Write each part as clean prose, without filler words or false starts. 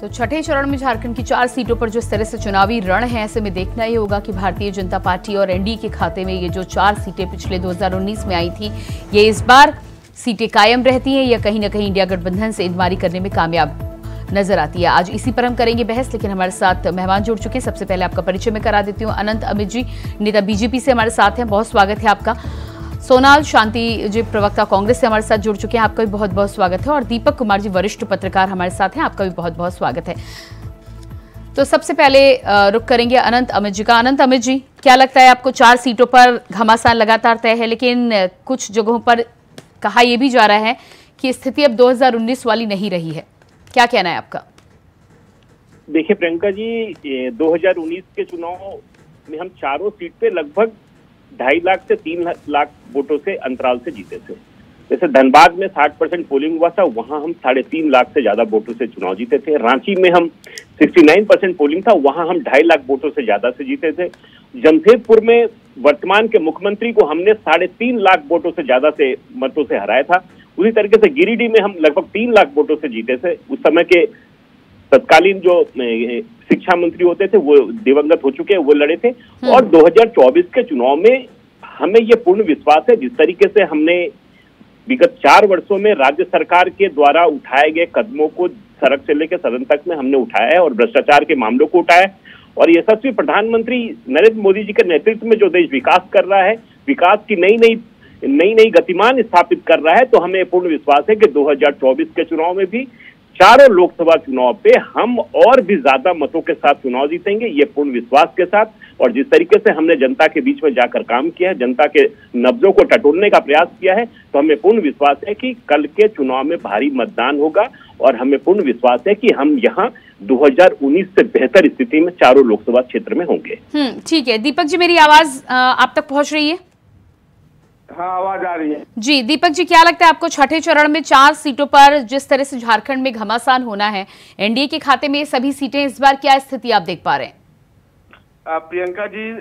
तो छठे चरण में झारखंड की 4 सीटों पर जो इस तरह से चुनावी रण है, ऐसे में देखना ये होगा कि भारतीय जनता पार्टी और एनडीए के खाते में ये जो 4 सीटें पिछले 2019 में आई थी, ये इस बार सीटें कायम रहती हैं या कहीं ना कहीं इंडिया गठबंधन से इनवारी करने में कामयाब नजर आती है। आज इसी पर हम करेंगे बहस, लेकिन हमारे साथ मेहमान जुड़ चुके हैं। सबसे पहले आपका परिचय मैं करा देती हूँ। अनंत अमित जी, नेता बीजेपी से हमारे साथ हैं, बहुत स्वागत है आपका। सोनाल शांति जी, प्रवक्ता कांग्रेस से हमारे साथ जुड़ चुके हैं, आपका भी बहुत बहुत स्वागत है। और दीपक कुमार जी, वरिष्ठ पत्रकार हमारे साथ हैं, आपका भी बहुत बहुत स्वागत है। तो सबसे पहले रुक करेंगे अनंत अमित जी का। अनंत अमित जी, क्या लगता है आपको? 4 सीटों पर घमासान लगातार तय है, लेकिन कुछ जगहों पर कहा यह भी जा रहा है कि स्थिति अब 2019 वाली नहीं रही है, क्या कहना है आपका? देखिए प्रियंका जी, 2019 के चुनाव में हम चारों सीट पे लगभग 2.5 लाख से 3 लाख वोटों से अंतराल से जीते थे। जैसे धनबाद में 60% पोलिंग हुआ था, वहां हम 3.5 लाख से ज्यादा वोटों से चुनाव जीते थे। रांची में हम 69% पोलिंग था, वहां हम 2.5 लाख वोटों से ज्यादा से जीते थे। जमशेदपुर में वर्तमान के मुख्यमंत्री को हमने 3.5 लाख वोटों से ज्यादा से मतों से हराया था। उसी तरीके से गिरिडीह में हम लगभग 3 लाख वोटों से जीते थे। उस समय के तत्कालीन जो शिक्षा मंत्री होते थे वो दिवंगत हो चुके हैं, वो लड़े थे। और 2024 के चुनाव में हमें ये पूर्ण विश्वास है, जिस तरीके से हमने विगत 4 वर्षों में राज्य सरकार के द्वारा उठाए गए कदमों को सड़क से लेकर सदन तक में हमने उठाया है और भ्रष्टाचार के मामलों को उठाया है। और यशस्वी प्रधानमंत्री नरेंद्र मोदी जी के नेतृत्व में जो देश विकास कर रहा है, विकास की नई गतिमान स्थापित कर रहा है, तो हमें पूर्ण विश्वास है कि 2024 के चुनाव में भी चारों लोकसभा चुनाव पे हम और भी ज्यादा मतों के साथ चुनाव जीतेंगे, ये पूर्ण विश्वास के साथ। और जिस तरीके से हमने जनता के बीच में जाकर काम किया है, जनता के नब्जों को टटोलने का प्रयास किया है, तो हमें पूर्ण विश्वास है कि कल के चुनाव में भारी मतदान होगा। और हमें पूर्ण विश्वास है कि हम यहाँ 2019 से बेहतर स्थिति में चारों लोकसभा क्षेत्र में होंगे। ठीक है दीपक जी, मेरी आवाज आप तक पहुंच रही है? हाँ, आवाज आ रही है जी। दीपक जी, क्या लगता है आपको छठे चरण में 4 सीटों पर जिस तरह से झारखंड में घमासान होना है, एनडीए के खाते में ये सभी सीटें, इस बार क्या स्थिति आप देख पा रहे हैं? प्रियंका जी,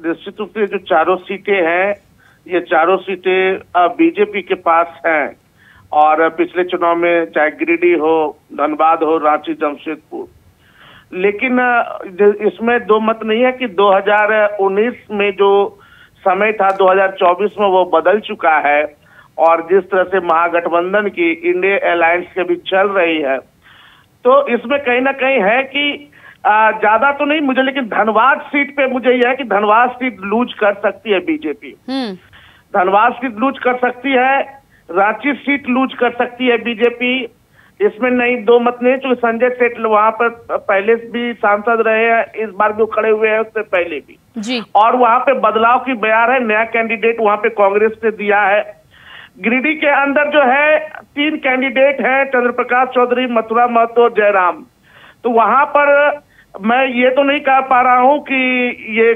निश्चित रूप से जो चारों सीटें हैं, ये चारों सीटें बीजेपी के पास हैं। और पिछले चुनाव में चाहे गिरिडीह हो, धनबाद हो, रांची, जमशेदपुर, लेकिन इसमें दो मत नहीं है कि 2019 में जो समय था 2024 में वो बदल चुका है। और जिस तरह से महागठबंधन की इंडिया अलायंस के भी चल रही है, तो इसमें कहीं ना कहीं है कि ज्यादा तो नहीं मुझे, लेकिन धनबाद सीट पे मुझे यह है कि धनबाद सीट लूज कर सकती है बीजेपी। धनबाद सीट लूज कर सकती है, रांची सीट लूज कर सकती है बीजेपी। इसमें नहीं दो मत नहीं, क्योंकि संजय सेठ वहां पर पहले भी सांसद रहे हैं, इस बार भी खड़े हुए हैं, उससे पहले भी जी। और वहां पे बदलाव की बयार है, नया कैंडिडेट वहां पे कांग्रेस ने दिया है। गिरिडीह के अंदर जो है 3 कैंडिडेट हैं, चंद्र प्रकाश चौधरी, मथुरा महतो, जयराम। तो वहां पर मैं ये तो नहीं कह पा रहा हूं कि ये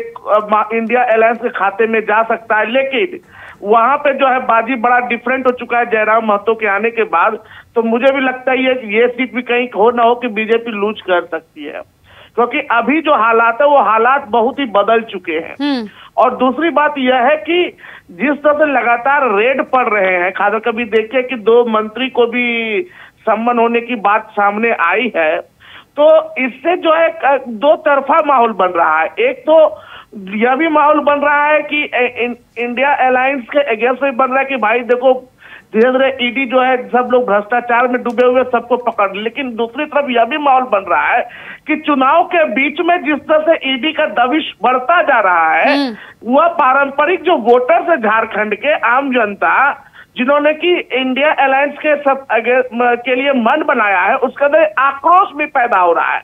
इंडिया अलायंस के खाते में जा सकता है, लेकिन वहां पे जो है बाजी बड़ा डिफरेंट हो चुका है जयराम महतो के आने के बाद। तो मुझे भी लगता है ये सीट भी कहीं हो ना हो कि बीजेपी लूज कर सकती है, क्योंकि अभी जो हालात है वो हालात बहुत ही बदल चुके हैं। और दूसरी बात यह है कि जिस तरह से लगातार रेड पड़ रहे हैं, खासकर कभी देखे कि 2 मंत्री को भी सम्मन होने की बात सामने आई है, तो इससे जो है 2 तरफा माहौल बन रहा है। एक तो यह भी माहौल बन रहा है कि इंडिया अलायंस के अगेंस्ट में बन रहा है कि भाई देखो धीरे धीरे ईडी जो है सब लोग भ्रष्टाचार में डूबे हुए सबको पकड़। लेकिन दूसरी तरफ यह भी माहौल बन रहा है कि चुनाव के बीच में जिस तरह से ईडी का दबिश बढ़ता जा रहा है, वह पारंपरिक जो वोटर्स है झारखंड के, आम जनता जिन्होंने कि इंडिया अलायंस के सब के लिए मन बनाया है, उसके अंदर आक्रोश भी पैदा हो रहा है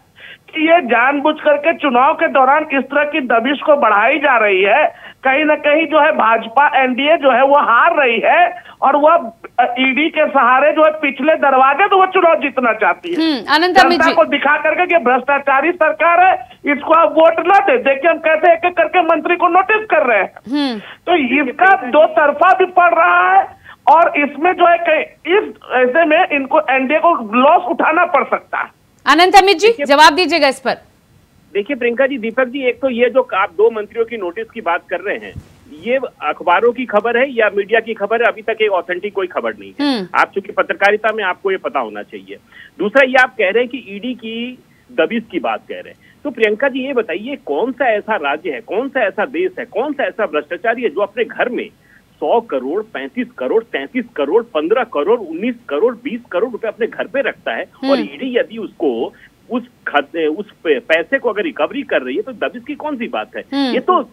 कि ये जानबूझ करके चुनाव के दौरान इस तरह की दबिश को बढ़ाई जा रही है। कहीं ना कहीं जो है भाजपा एनडीए जो है वो हार रही है और वह ईडी के सहारे जो है पिछले दरवाजे तो वो चुनाव जीतना चाहती है, जनता को दिखा करके कि भ्रष्टाचारी सरकार है, इसको आप वोट ना दे। देखिए हम कैसे एक एक करके मंत्री को नोटिस कर रहे हैं। तो इसका 2 तरफा भी पड़ रहा है और इसमें जो है इस ऐसे में इनको एनडीए को लॉस उठाना पड़ सकता है। अनंत अमित जी, जवाब दीजिएगा इस पर। देखिए प्रियंका जी, दीपक जी, एक तो ये जो आप 2 मंत्रियों की नोटिस की बात कर रहे हैं, ये अखबारों की खबर है या मीडिया की खबर है, अभी तक एक ऑथेंटिक कोई खबर नहीं है। आप चूंकि पत्रकारिता में आपको ये पता होना चाहिए। दूसरा, ये आप कह रहे हैं कि ईडी की दबिश की बात कह रहे हैं, तो प्रियंका जी ये बताइए कौन सा ऐसा राज्य है, कौन सा ऐसा देश है, कौन सा ऐसा भ्रष्टाचारी है जो अपने घर में 100 करोड़, 35 करोड़, 33 करोड़, 15 करोड़, 19 करोड़, 20 करोड़ रुपए अपने घर पे रखता है, और ईडी यदि उसको उस पैसे को अगर रिकवरी कर रही है तो दबिश की कौन सी बात है? ये तो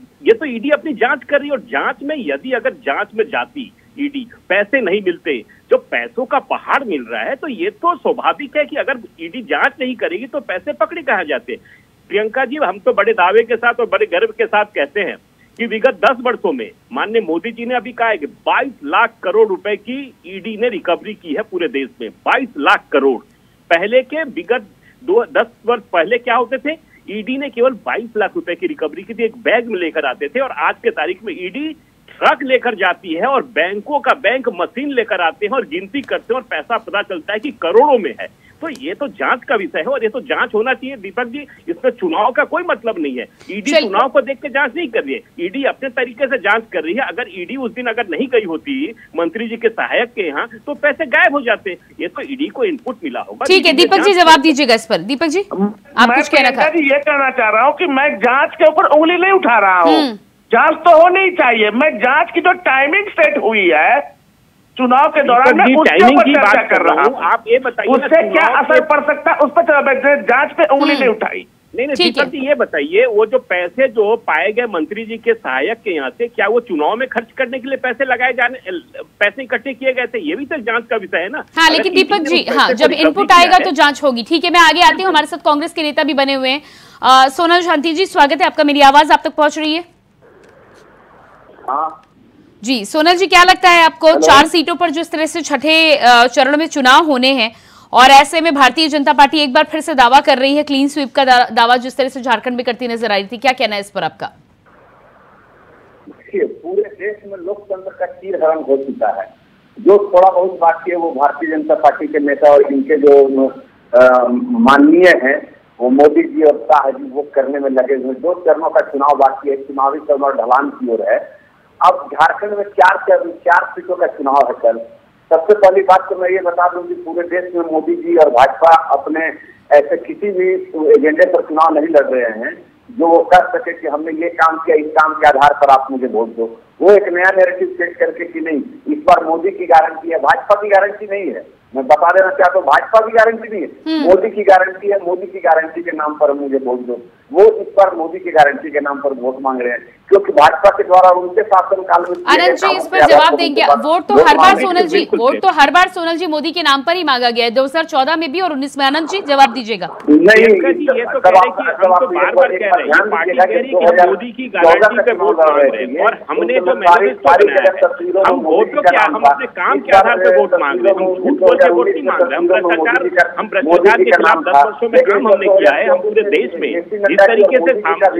ईडी अपनी जांच कर रही है, और जांच में यदि अगर जांच में जाती ईडी, पैसे नहीं मिलते, जो पैसों का पहाड़ मिल रहा है, तो ये तो स्वाभाविक है कि अगर ईडी जांच नहीं करेगी तो पैसे पकड़े कहाँ जाते। प्रियंका जी, हम तो बड़े दावे के साथ और बड़े गर्व के साथ कहते हैं कि विगत 10 वर्षों में माननीय मोदी जी ने अभी कहा है कि 22 लाख करोड़ रुपए की ईडी ने रिकवरी की है पूरे देश में। 22 लाख करोड़। पहले के विगत 10 वर्ष पहले क्या होते थे, ईडी ने केवल 22 लाख रुपए की रिकवरी की थी, एक बैग में लेकर आते थे, और आज के तारीख में ईडी ट्रक लेकर जाती है और बैंकों का बैंक मशीन लेकर आते हैं और गिनती करते हैं, और पैसा पता चलता है कि करोड़ों में है। तो ये तो जांच का विषय है, और ये तो जांच होना चाहिए दीपक जी, इसमें चुनाव का कोई मतलब नहीं है। ईडी चुनाव को देख के जांच नहीं कर रही है, ईडी अपने तरीके से जांच कर रही है। अगर ईडी उस दिन अगर नहीं गई होती मंत्री जी के सहायक के यहाँ, तो पैसे गायब हो जाते। ये तो ईडी को इनपुट मिला होगा। ठीक है, दीपक जी जवाब दीजिएगा इस पर। दीपक जी आप कुछ कहना था? ये कहना चाह रहा हूँ कि मैं जांच के ऊपर उंगली नहीं उठा रहा हूँ, जांच तो होनी चाहिए। मैं जांच की जो टाइमिंग सेट हुई है चुनाव के दौरान, मैं उसके ऊपर चर्चा कर रहा हूँ। आप ये बताइए उससे क्या असर पड़ सकता है उस पर, जांच पे उंगली नहीं उठाई। नहीं दीपक जी ये बताइए, वो जो पैसे जो पाए गए मंत्री जी के सहायक के यहाँ से, क्या वो चुनाव में खर्च करने के लिए पैसे लगाए जाने, पैसे इकट्ठे किए गए थे? ये भी तो जांच का विषय है ना। हाँ, लेकिन दीपक जी, हाँ, जब इनपुट आएगा तो जांच होगी। ठीक है, मैं आगे आती हूँ। हमारे साथ कांग्रेस के नेता भी बने हुए हैं। सोनल शांति जी, स्वागत है आपका। मेरी आवाज आप तक पहुंच रही है? हाँ जी, सोनल जी क्या लगता है आपको, 4 सीटों पर जिस तरह से छठे चरण में चुनाव होने हैं, और ऐसे में भारतीय जनता पार्टी एक बार फिर से दावा कर रही है, क्लीन स्वीप का दावा जिस तरह से झारखंड में करती नजर आ रही थी, क्या कहना है इस पर आपका? देखिए, पूरे देश में लोकतंत्र का चीरहरण हो चुका है। जो थोड़ा बहुत बाकी है वो भारतीय जनता पार्टी के नेता और इनके जो माननीय हैं, वो मोदी जी और शाह जी वो करने में लगे हुए। 2 चरणों का चुनाव बाकी है, चुनावी चरण ढलान की ओर है। अब झारखंड में 4 सीटों का चुनाव है कल। सबसे पहली बात तो मैं ये बता दूं कि पूरे देश में मोदी जी और भाजपा अपने ऐसे किसी भी एजेंडे पर चुनाव नहीं लड़ रहे हैं जो वो कर सके कि हमने ये काम किया, इस काम के आधार पर आप मुझे वोट दो। वो एक नया नैरेटिव सेट करके कि नहीं इस बार मोदी की गारंटी है, भाजपा की गारंटी नहीं है। मैं बता देना चाहता हूँ, भाजपा की गारंटी नहीं है, मोदी की गारंटी है। मोदी की गारंटी के नाम पर मुझे वोट दो। वो इस बार मोदी की गारंटी के नाम पर वोट मांग रहे हैं, क्योंकि भाजपा के द्वारा उनके शासनकाल में। आनंद जी इस पर जवाब देंगे? वोट तो हर बार सोनल जी, वोट तो हर बार सोनल जी मोदी के नाम पर ही मांगा गया है, 2014 में भी और 19 में। आनंद जी जवाब दीजिएगा। नहीं, ये तो कह रहे कि हम तो बार-बार कह रहे हैं, पार्टी कह रही है कि मोदी की गारंटी पे वोट मांग रहे हैं, और हमने जो मैनिफेस्टो बनाया है, हम वोट तो क्या, हम अपने काम के आधार पर वोट मांग रहे हैं, हम झूठ बोल के वोट नहीं मांग रहे। हम भ्रष्टाचार के खिलाफ 10 वर्षों में काम हमने किया है। हम पूरे देश में जिस तरीके से कांग्रेस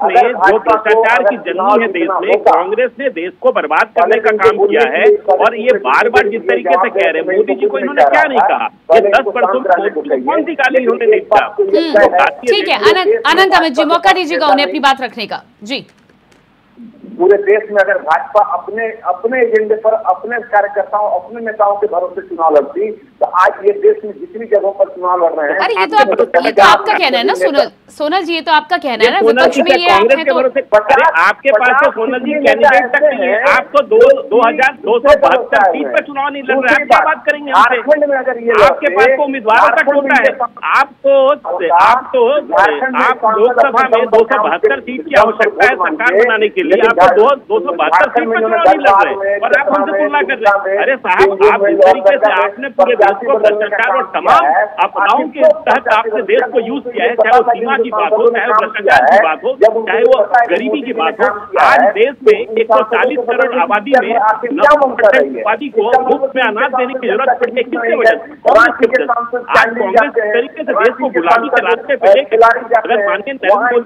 ने जो भ्रष्टाचार की जननी है देश में, कांग्रेस ने देश को बर्बाद करने का काम किया है। और ये बार बार जिस तरीके से कह रहे हैं, मोदी जी को इन्होंने क्या नहीं कहा, ये 10 वर्षों कौन सी गाली इन्होंने नहीं कहा। ठीक है, अनंत अमित जी मौका दीजिएगा उन्हें अपनी बात रखने का। जी, पूरे देश में अगर भाजपा अपने एजेंडे पर अपने कार्यकर्ताओं, अपने नेताओं के भरोसे चुनाव लड़ती, तो आज ये देश में जितनी जगहों पर चुनाव लड़ रहे हैं। अरे ये तो आपका कहना है ना सोनल जी, ये तो आपका कहना है ना, विपक्ष में ये कांग्रेस के भरोसे। आपके पास तो सोनल जी कैंडिडेट तक नहीं है, आपको 2272 सीट पर चुनाव नहीं लड़ रहा है, क्या बात करेंगे हमसे? आपके पास तो उम्मीदवारों का टोटा है। आप लोकसभा में 272 सीट की आवश्यकता है सरकार बनाने के लिए, आप 272 सीट पर चुनाव नहीं लड़ रहे और आप हमसे तुलना कर रहे हैं। अरे साहब, आप जिस तरीके से आपने पूरे देश को भ्रष्टाचार और तमाम आपदाओं के तहत आपने देश को यूज किया है, चाहे वो सीमा की बात हो, चाहे वो भ्रष्टाचार की बात हो, चाहे वो गरीबी की बात हो। आज देश में 140 करोड़ आबादी में 90% आबादी को मुफ्त में अनाज देने की जरूरत पड़ती है। किसके वजह से? कांग्रेस की वजह से। आज कांग्रेस इस तरीके से देश को गुलामी के रास्ते पे लेकर, अगर माननीय नरेंद्र मोदी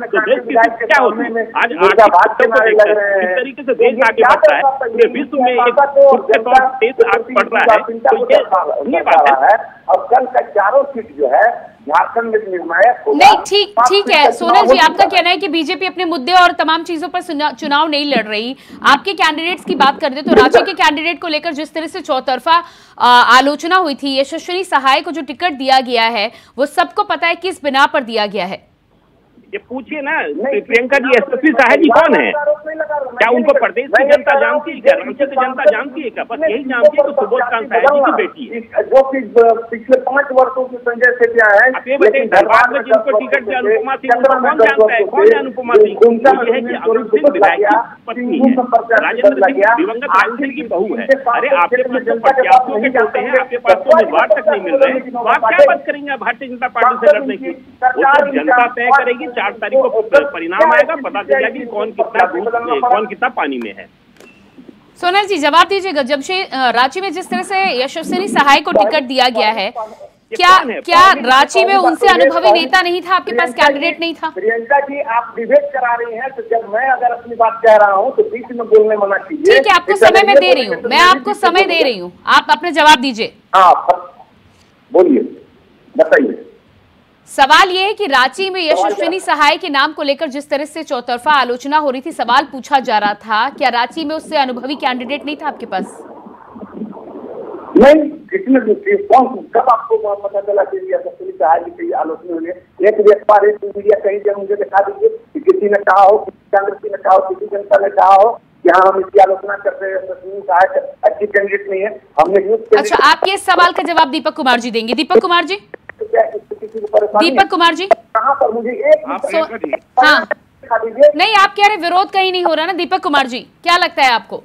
तो देश की स्थिति क्या होती है? आज आर्थिक को देखकर इस तरीके से देश आगे बढ़ता है, पूरे विश्व में एक देश आगे बढ़ रहा है, तो ये बात है। और कल का चारों सीट जो है झारखंड में निर्णायक नहीं, ठीक है सोनल जी, आपका कहना है कि बीजेपी अपने मुद्दे और तमाम चीजों पर चुनाव नहीं लड़ रही। आपके कैंडिडेट्स की बात कर दे तो रांची के कैंडिडेट को लेकर जिस तरह से चौतरफा आलोचना हुई थी, यशस्विनी सहाय को जो टिकट दिया गया है वो सबको पता है किस बिना पर दिया गया है। ये पूछिए ना, प्रियंका जी यशस्वी सहाय जी कौन है? क्या उनको प्रदेश की जनता जानती है? क्या रांची की जनता जानती है? क्या बस यही जानती है कि सुबोधकांत सहाय जी की बेटी है, जो कि पिछले 5 वर्षों से संजय सेठिया है। आप ये बताइए, धनबाद में जिनको टिकट दिया अनुपमा सिंह, कौन जानता है कौन है अनुपमा सिंह? ये है कि अमर सिंह विधायक की पत्नी है, राजेंद्र सिंह दिवंगत राजेंद्र की बहू है। अरे आपके पास तो प्रत्याशियों के चलते हैं, आपके पास तो उम्मीदवार तक नहीं मिल रहे, तो आप क्या बात करेंगे भारतीय जनता पार्टी से लड़ने की? वो तो जनता तय करेगी। 4 तारीख को परिणाम आएगा, पता चलेगा कि कौन कितना पानी में है। सोनल जी जवाब दीजिएगा, जब से रांची में जिस तरह से यशस्विनी सहाय को टिकट दिया गया है, क्या रांची में उनसे अनुभवी नेता नहीं था? आपके पास कैंडिडेट नहीं था? प्रियंका जी आप डिबेट करा रही हैं, तो जब मैं अगर अपनी बात कह रहा हूं तो बीच में बोलने मना कीजिए। ठीक है, आपको समय मैं दे रही हूँ, मैं आपको समय दे रही हूँ, आप अपने जवाब दीजिए। बोलिए, बताइए। सवाल ये है कि रांची में यशस्विनी सहाय के नाम को लेकर जिस तरह से चौतरफा आलोचना हो रही थी, सवाल पूछा जा रहा था, क्या रांची में उससे अनुभवी कैंडिडेट नहीं था आपके पास? नहीं, कितने कब आपको पता चला कि यशस्विनी सहाय की आलोचना हुई है? एक व्यापार मीडिया कहीं जगह मुझे दिखा दीजिए कि किसी ने कहा हो, कांग्रेस ने कहा हो, किसी जनता ने कहा हो कि हाँ हम इसकी आलोचना करते हैं, यशस्विनी सहाय अच्छी कैंडिडेट नहीं है। हमने अच्छा, आप ये सवाल का जवाब दीपक कुमार जी देंगे। दीपक कुमार जी, दीपक कुमार जी कहाँ पर मुझे एक हाँ नहीं, आप कह रहे विरोध कहीं नहीं हो रहा ना दीपक कुमार जी, क्या लगता है आपको?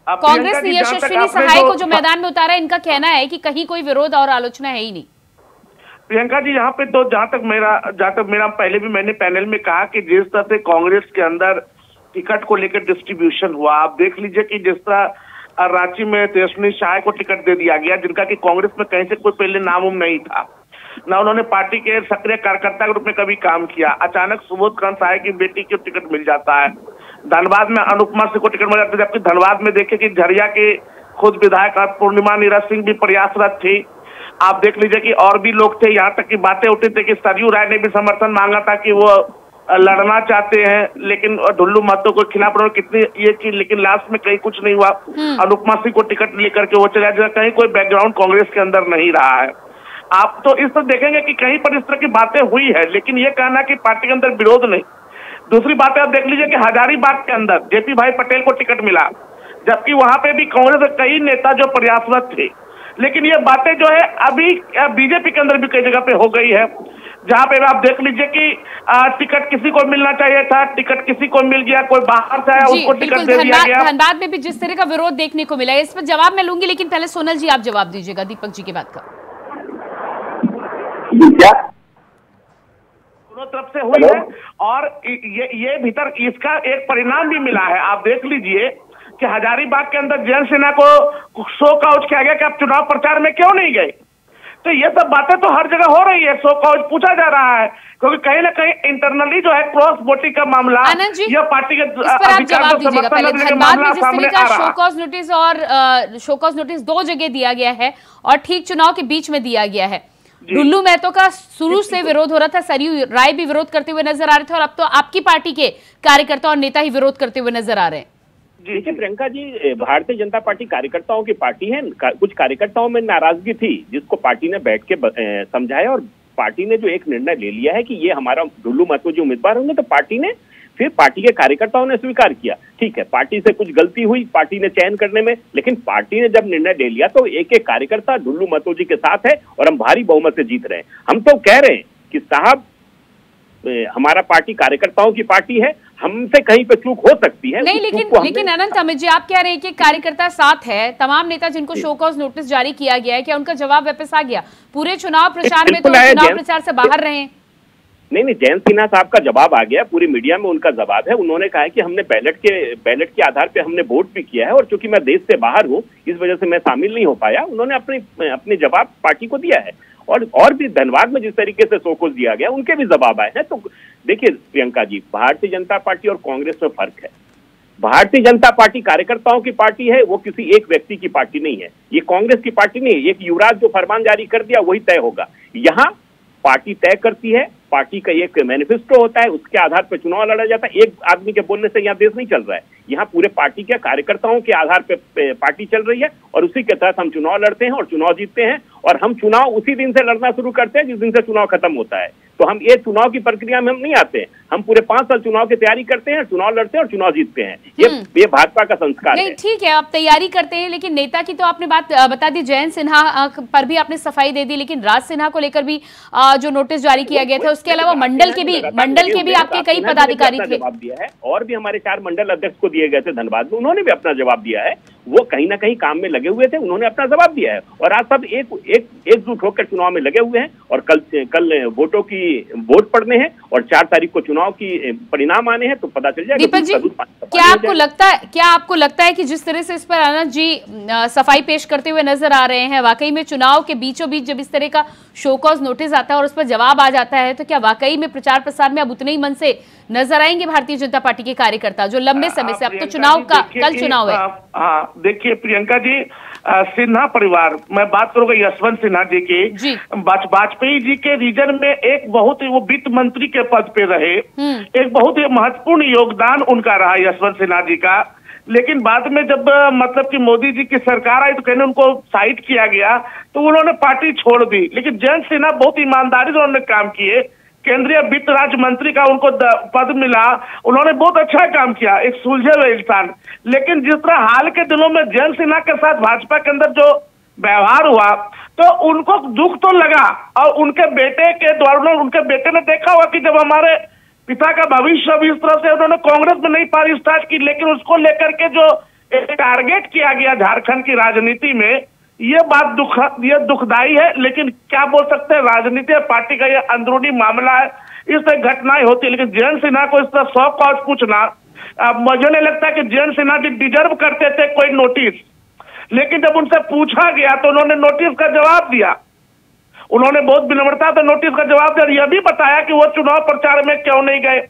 कांग्रेस ने यशस्विनी सहाय को जो मैदान में उतारा, इनका कहना है कि कहीं कोई विरोध और आलोचना है ही नहीं। प्रियंका जी यहाँ पे तो जहाँ तक मेरा पहले भी मैंने पैनल में कहा कि जिस तरह से कांग्रेस के अंदर टिकट को लेकर डिस्ट्रीब्यूशन हुआ, आप देख लीजिए कि जिस तरह रांची में यशस्विनी सहाय को टिकट दे दिया गया, जिनका कि कांग्रेस में कहीं से कोई पहले नाम नहीं था, ना उन्होंने पार्टी के सक्रिय कार्यकर्ता के रूप में कभी काम किया। अचानक सुबोधकांत सहाय की बेटी को टिकट मिल जाता है। धनबाद में अनुपमा सिंह को टिकट मिल जाता है, जबकि धनबाद में देखे कि झरिया के खुद विधायक पूर्णिमा नीरज सिंह भी प्रयासरत थी। आप देख लीजिए कि और भी लोग थे, यहाँ तक की बातें उठी थी कि सरयू राय ने भी समर्थन मांगा था कि वो लड़ना चाहते हैं, लेकिन ढुल्लू महतो के खिलाफ उन्होंने कितनी ये की, लेकिन लास्ट में कहीं कुछ नहीं हुआ। अनुपमा सिंह को टिकट लेकर के वो चला जाए, कहीं कोई बैकग्राउंड कांग्रेस के अंदर नहीं रहा है। आप तो इस तरह देखेंगे कि कहीं पर इस तरह की बातें हुई है, लेकिन ये कहना कि पार्टी के अंदर विरोध नहीं। दूसरी बात आप देख लीजिए कि हजारीबाग के अंदर जेपी भाई पटेल को टिकट मिला, जबकि वहां पे भी कांग्रेस के कई नेता जो प्रयासरत थे, लेकिन ये बातें जो है अभी बीजेपी के अंदर भी कई जगह पे हो गई है, जहां पे आप देख लीजिए कि टिकट किसी को मिलना चाहिए था, टिकट किसी को मिल गया, कोई बाहर से आया उसको टिकट दे दिया गया। धनबाद में भी जिस तरह का विरोध देखने को मिला है, इस पर जवाब मैं लूंगी, लेकिन पहले सोनल जी आप जवाब दीजिएगा दीपक जी की बात का। दोनों तरफ से हुई है और ये भीतर इसका एक परिणाम भी मिला है। आप देख लीजिए कि हजारीबाग के अंदर जयंत सिन्हा को शो काउच किया गया कि आप चुनाव प्रचार में क्यों नहीं गए। तो ये सब बातें तो हर जगह हो रही है, शो काउच पूछा जा रहा है, क्योंकि कहीं ना कहीं इंटरनली जो है क्रॉस वोटिंग का मामला या पार्टी के शो कॉज नोटिस और शो कॉज नोटिस 2 जगह दिया गया है और ठीक चुनाव के बीच में दिया गया है। ढुल्लू महतो का शुरू से विरोध हो रहा था, सरयू राय भी विरोध करते हुए नजर आ रहे थे, और अब तो आपकी पार्टी के कार्यकर्ता और नेता ही विरोध करते हुए नजर आ रहे हैं। देखिए प्रियंका जी, भारतीय जनता पार्टी कार्यकर्ताओं की पार्टी है। कुछ कार्यकर्ताओं में नाराजगी थी, जिसको पार्टी ने बैठ के समझाया, और पार्टी ने जो एक निर्णय ले लिया है कि ये हमारा ढुल्लू महतो जो उम्मीदवार होंगे, तो पार्टी ने फिर पार्टी के कार्यकर्ताओं ने स्वीकार किया। ठीक है, पार्टी से कुछ गलती हुई पार्टी ने चयन करने में, लेकिन पार्टी ने जब निर्णय ले लिया तो एक एक कार्यकर्ता ढुल्लू महतो जी के साथ है और हम भारी बहुमत से जीत रहे हैं। हम तो कह रहे हैं कि साहब हमारा पार्टी कार्यकर्ताओं की पार्टी है, हमसे कहीं पे चूक हो सकती है। नहीं, लेकिन अनंत अमित जी आप कह रहे हैं कि कार्यकर्ता साथ है, तमाम नेता जिनको शो कॉज नोटिस जारी किया गया है, क्या उनका जवाब वापस आ गया? पूरे चुनाव प्रचार में तो चुनाव प्रचार से बाहर रहे। नहीं, जयंत सिन्हा साहब का जवाब आ गया, पूरी मीडिया में उनका जवाब है। उन्होंने कहा है कि हमने बैलेट के आधार पे हमने वोट भी किया है, और चूंकि मैं देश से बाहर हूं इस वजह से मैं शामिल नहीं हो पाया। उन्होंने अपने जवाब पार्टी को दिया है, और भी धनबाद में जिस तरीके से शोकॉज दिया गया उनके भी जवाब आए हैं। तो देखिए प्रियंका जी, भारतीय जनता पार्टी और कांग्रेस में फर्क है। भारतीय जनता पार्टी कार्यकर्ताओं की पार्टी है, वो किसी एक व्यक्ति की पार्टी नहीं है। ये कांग्रेस की पार्टी नहीं है, एक युवराज जो फरमान जारी कर दिया वही तय होगा। यहाँ पार्टी तय करती है, पार्टी का एक मैनिफेस्टो होता है, उसके आधार पर चुनाव लड़ा जाता है। एक आदमी के बोलने से यहाँ देश नहीं चल रहा है, यहाँ पूरे पार्टी के कार्यकर्ताओं के आधार पे पार्टी चल रही है और उसी के तहत हम चुनाव लड़ते हैं और चुनाव जीतते हैं। और हम चुनाव उसी दिन से लड़ना शुरू करते हैं जिस दिन से चुनाव खत्म होता है। तो हम ये चुनाव की प्रक्रिया में हम नहीं आते हैं, हम पूरे 5 साल चुनाव की तैयारी करते हैं, चुनाव लड़ते हैं और चुनाव जीतते हैं। ये भाजपा का संस्कार है। ठीक है, आप तैयारी करते हैं, लेकिन नेता की तो आपने बात बता दी, जयंत सिन्हा पर भी आपने सफाई दे दी, लेकिन राज सिन्हा को लेकर भी जो नोटिस जारी किया गया था, उसके अलावा मंडल के भी आपके कई पदाधिकारी थे। जवाब दिया है और भी हमारे 4 मंडल अध्यक्ष को दिए गए थे धनबाद में, उन्होंने भी अपना जवाब दिया है। वो कहीं ना कहीं काम में लगे हुए थे, उन्होंने अपना जवाब दिया है और आज सब एकजुट होकर चुनाव में लगे हुए हैं। और कल वोट पड़ने हैं और 4 तारीख को चुनाव की परिणाम आने हैं, तो पता चल जाएगा। दीपक जी, क्या आपको लगता है कि जिस तरह से इस पर आनंद जी सफाई पेश करते हुए नजर आ रहे हैं, वाकई में चुनाव के बीचों बीच जब इस तरह का शोकॉज नोटिस आता है और उस पर जवाब आ जाता है, तो क्या वाकई में प्रचार प्रसार में अब उतने ही मन से नजर आएंगे भारतीय जनता पार्टी के कार्यकर्ता जो लंबे समय से, अब तो चुनाव का कल चुनाव है। हाँ देखिए प्रियंका जी, सिन्हा परिवार, मैं बात करूंगा यशवंत सिन्हा जी की, वाजपेयी जी के रीजन में एक बहुत ही, वो वित्त मंत्री के पद पे रहे, एक बहुत ही महत्वपूर्ण योगदान उनका रहा यशवंत सिन्हा जी का। लेकिन बाद में जब मतलब कि मोदी जी की सरकार आई तो कहने उनको साइड किया गया, तो उन्होंने पार्टी छोड़ दी। लेकिन जयंत सिन्हा बहुत ईमानदारी से उन्होंने काम किए, केंद्रीय वित्त राज्य मंत्री का उनको पद मिला, उन्होंने बहुत अच्छा काम किया, एक सुलझे हुए इंसान। लेकिन जिस तरह हाल के दिनों में जयंत सिन्हा के साथ भाजपा के अंदर जो व्यवहार हुआ, तो उनको दुख तो लगा। और उनके बेटे के द्वारा, उनके बेटे ने देखा होगा कि जब हमारे पिता का भविष्य अब इस तरह से उन्होंने कांग्रेस में नहीं पारी स्टार्ट की, लेकिन उसको लेकर के जो टारगेट किया गया झारखंड की राजनीति में, ये बात ये दुखदाई है। लेकिन क्या बोल सकते हैं, राजनीति पार्टी का ये अंदरूनी मामला है, इस तरह घटनाएं होती है। लेकिन जयंत सिन्हा को इस तरह 100 कॉज पूछना, मुझे नहीं लगता कि जयंत सिन्हा जी डिजर्व करते थे कोई नोटिस। लेकिन जब उनसे पूछा गया तो उन्होंने नोटिस का जवाब दिया, उन्होंने बहुत विनम्रता से नोटिस का जवाब दिया और यह भी बताया कि वो चुनाव प्रचार में क्यों नहीं गए।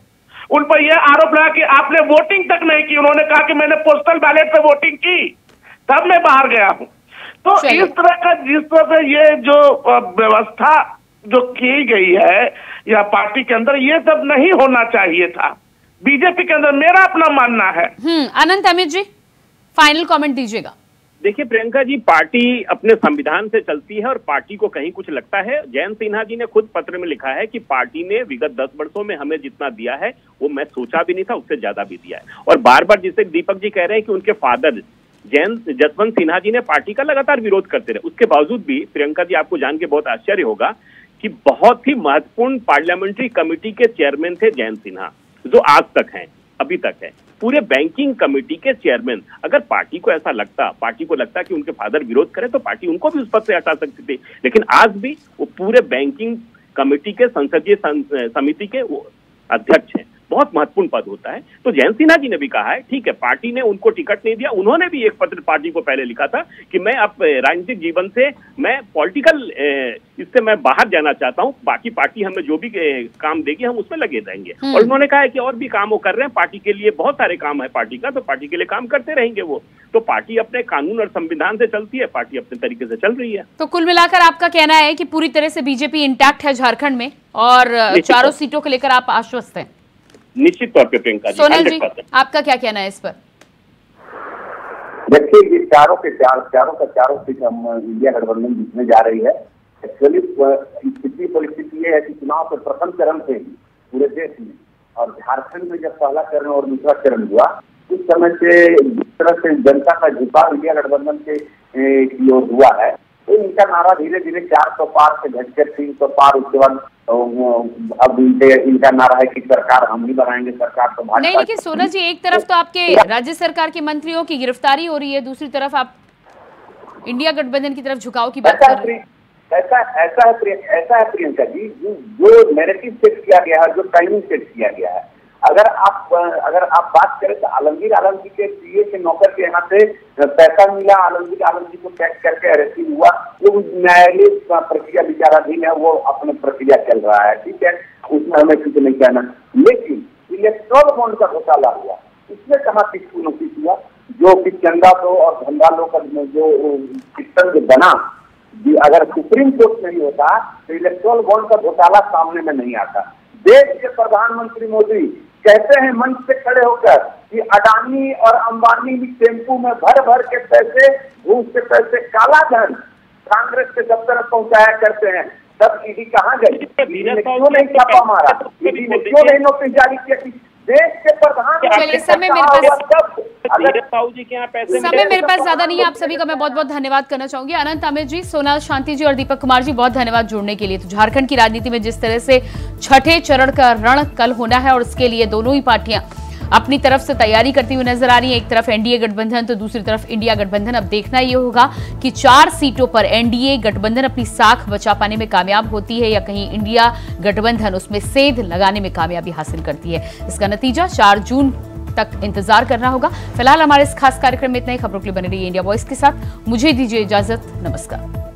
उन पर यह आरोप लगा कि आपने वोटिंग तक नहीं की, उन्होंने कहा कि मैंने पोस्टल बैलेट पे वोटिंग की, तब मैं बाहर गया हूं। तो इस तरह का, जिस तरह से ये जो व्यवस्था जो की गई है या पार्टी के अंदर, ये सब नहीं होना चाहिए था बीजेपी के अंदर, मेरा अपना मानना है। अनंत अमित जी, फाइनल कमेंट दीजिएगा। देखिए प्रियंका जी, पार्टी अपने संविधान से चलती है और पार्टी को कहीं कुछ लगता है। जयंत सिन्हा जी ने खुद पत्र में लिखा है कि पार्टी ने विगत 10 वर्षों में हमें जितना दिया है वो मैं सोचा भी नहीं था, उससे ज्यादा भी दिया है। और बार बार जिसे दीपक जी कह रहे हैं कि उनके फादर जसवंत सिन्हा जी ने पार्टी का लगातार विरोध करते रहे, उसके बावजूद भी प्रियंका जी आपको जान के बहुत आश्चर्य होगा कि बहुत ही महत्वपूर्ण पार्लियामेंट्री कमेटी के चेयरमैन थे जयंत सिन्हा, जो आज तक हैं, अभी तक है, पूरे बैंकिंग कमेटी के चेयरमैन। अगर पार्टी को ऐसा लगता, पार्टी को लगता कि उनके फादर विरोध करें तो पार्टी उनको भी उस पद से हटा सकती थी, लेकिन आज भी वो पूरे बैंकिंग कमेटी के संसदीय समिति के वो अध्यक्ष हैं। बहुत महत्वपूर्ण पद होता है। तो जयंत सिन्हा जी ने भी कहा है, ठीक है पार्टी ने उनको टिकट नहीं दिया, उन्होंने भी एक पत्र पार्टी को पहले लिखा था कि मैं अब राजनीतिक जीवन से, मैं पॉलिटिकल इससे मैं बाहर जाना चाहता हूं, बाकी पार्टी हमें जो भी काम देगी हम उसमें लगे रहेंगे। और उन्होंने कहा है कि और भी काम वो कर रहे हैं, पार्टी के लिए बहुत सारे काम है पार्टी का, तो पार्टी के लिए काम करते रहेंगे वो। तो पार्टी अपने कानून और संविधान से चलती है, पार्टी अपने तरीके से चल रही है। तो कुल मिलाकर आपका कहना है कि पूरी तरह से बीजेपी इंटैक्ट है झारखंड में और 4 सीटों को लेकर आप आश्वस्त हैं? निश्चित तौर पे प्रियंका जी। सोनल जी, आपका क्या कहना है इस पर? देखिए, ये चारों सीट हम इंडिया गठबंधन जीतने जा रही है। एक्चुअली स्थिति परिस्थिति ये है कि चुनाव के प्रथम चरण से ही पूरे देश में और झारखंड में जब पहला चरण और दूसरा चरण हुआ, उस समय से जिस तरह से जनता का झुकाव इंडिया गठबंधन के की ओर हुआ है, तो इनका नारा धीरे धीरे 400 पार से घटकर 300 पार, उसके बाद अब इनका नारा है कि सरकार हम ही बनाएंगे, सरकार तो भाजपा नहीं। लेकिन सोनल जी, एक तरफ तो आपके राज्य सरकार के मंत्रियों की गिरफ्तारी हो रही है, दूसरी तरफ आप इंडिया गठबंधन की तरफ झुकाव की बात कर रहे हैं। ऐसा है प्रियंका जी, जो नैरेटिव सेट किया गया है, जो टाइमिंग सेट किया गया है, अगर आप बात करें तो आलमगीर आलम जी के सीए के नौकर के यहाँ से पैसा मिला, आलमगीर आलम जी को टैक्स करके अरेस्टिंग हुआ, वो न्यायालय प्रक्रिया विचाराधीन है, वो अपने प्रक्रिया चल रहा है, ठीक है, उसमें हमें कुछ नहीं कहना। लेकिन इलेक्ट्रॉल बॉन्ड का घोटाला हुआ, इसमें कहाँ किसको नोटिस हुआ? जो कि चंदा दो और धंधा लो का जो सिस्टम जो बना, अगर सुप्रीम कोर्ट नहीं होता तो इलेक्ट्रॉल बॉन्ड का घोटाला सामने में नहीं आता। देश के प्रधानमंत्री मोदी कहते हैं मंच से खड़े होकर कि अडानी और अंबानी भी टेम्पू में भर भर के पैसे, घूस के पैसे, काला धन कांग्रेस के दफ्तर पहुंचाया करते हैं। तब ईडी कहाँ गई? ईडी ने क्यों नहीं छापा मारा? ईडी ने क्यों नहीं नोटिस जारी किया? देश के प्रधानमंत्री, समय मेरे पास ज्यादा नहीं है। आप सभी का मैं बहुत बहुत धन्यवाद करना चाहूंगी। अनंत, अमित जी, सोनाल, शांति जी और दीपक कुमार जी, बहुत धन्यवाद जुड़ने के लिए। तो झारखंड की राजनीति में जिस तरह से छठे चरण का रण कल होना है और उसके लिए दोनों ही पार्टियां अपनी तरफ से तैयारी करती हुई नजर आ रही है। एक तरफ एनडीए गठबंधन तो दूसरी तरफ इंडिया गठबंधन। अब देखना ये होगा कि 4 सीटों पर एनडीए गठबंधन अपनी साख बचा पाने में कामयाब होती है या कहीं इंडिया गठबंधन उसमें सेध लगाने में कामयाबी हासिल करती है। इसका नतीजा 4 जून तक इंतजार करना होगा। फिलहाल हमारे इस खास कार्यक्रम में इतना ही। खबरों के लिए बने रहिए इंडिया वॉइस के साथ। मुझे दीजिए इजाजत। नमस्कार।